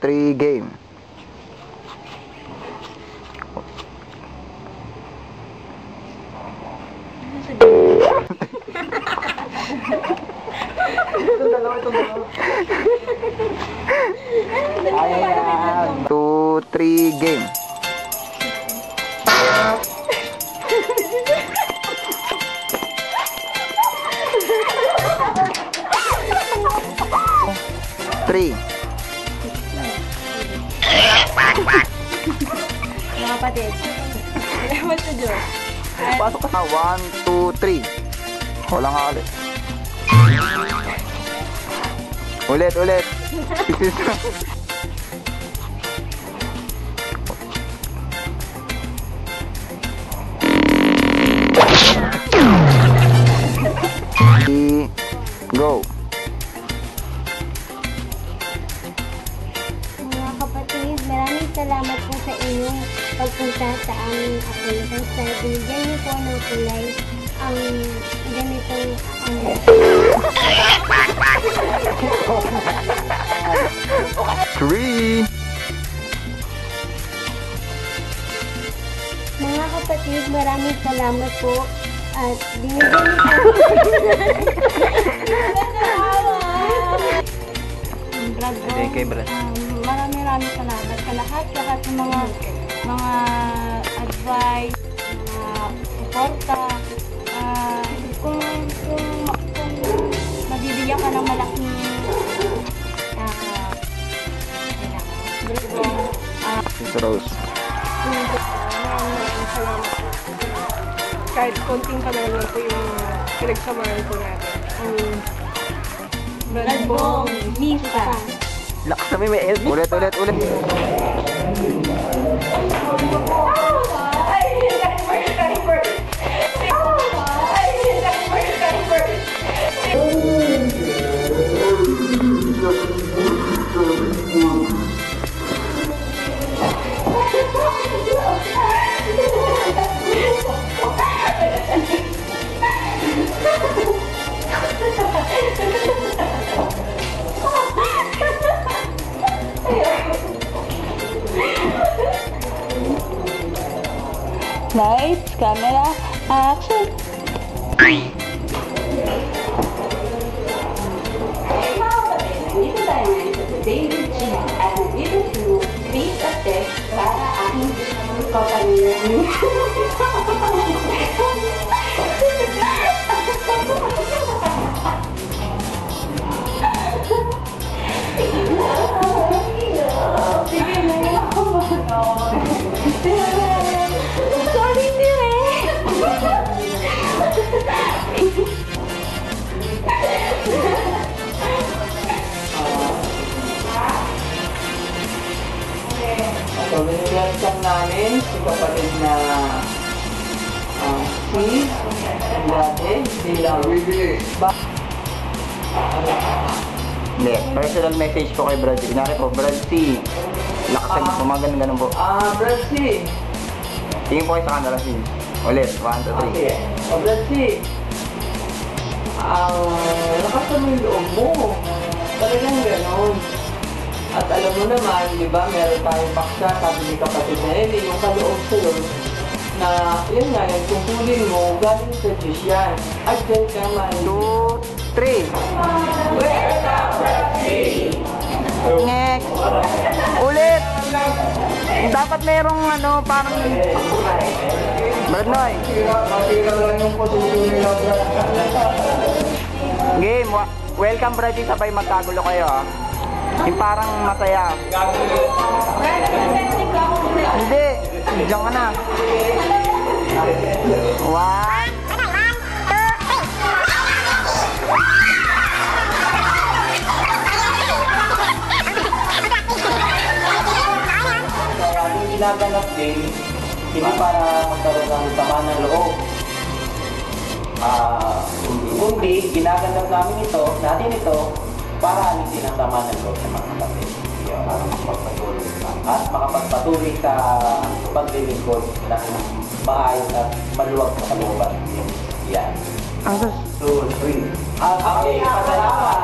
3, game. Itong dalawa. Ayan. 2, 3, game. Three. Mga kapatid. Salamat sa Diyos. Pasok ka na. 1, 2, 3. Wala nga ulit. Ulit. Go. Mga kapatid, maraming salamat po sa inyong pagpunta sa aming acquaintance dahil binigyan niyo po ng kulay ang ganitong Three. Mga kapatid, maraming salamat po at binigyan niyo po Brad, Kay Brad. maraming salamat sa lahat ng mga advice, mga suporta. Kung mabibigyan ka ng malaking Miss Rose. Kahit konting panahon lang po yung pinagsamahan po natin. Bradbong, Misa. Lakas namin may LB. Ulit. Lights, camera, action! Dito tayo ngayon sa David G. at dito to create a text para aking kapaliran. Sorry, So, binigyan namin si kapatid na si dati bilang Hindi. Personal message po kay Brad. Inari po, Brad C. Lakasan niyo po. Mga ganun po. Brad C. Tingin po kayo sa camera, C. Ulit. 1, 2, 3. Okay. Brad C. Lakasan mo yung loob mo. Talagang gano'n. At alam mo naman, di ba, meron tayong paksa, sabi ni kapatid na Eli, yung kaloob sa'yo, na, yun nga, yung tungkulin mo, galing sa Diyos yan. At dyan ka man. 2, 3. Next. Ulit. Dapat merong parang Brad Noy. Matira lang yung posisyon nila. Game. Welcome, Brad. Sabay magkagulo kayo, ha. Yung parang masaya. Hindi. Diyan ka na. 1. Ginaganap din, hindi para magkaroon ng sama ng loob. Kundi, ginaganap natin ito, para alisin ang sama ng loob sa mga kapatid. Para makapagpatuloy at makapagpatuloy sa paglilingkod ng maayos at maluwag sa kalooban. Yan. 2, 3. Okay, pasalamat.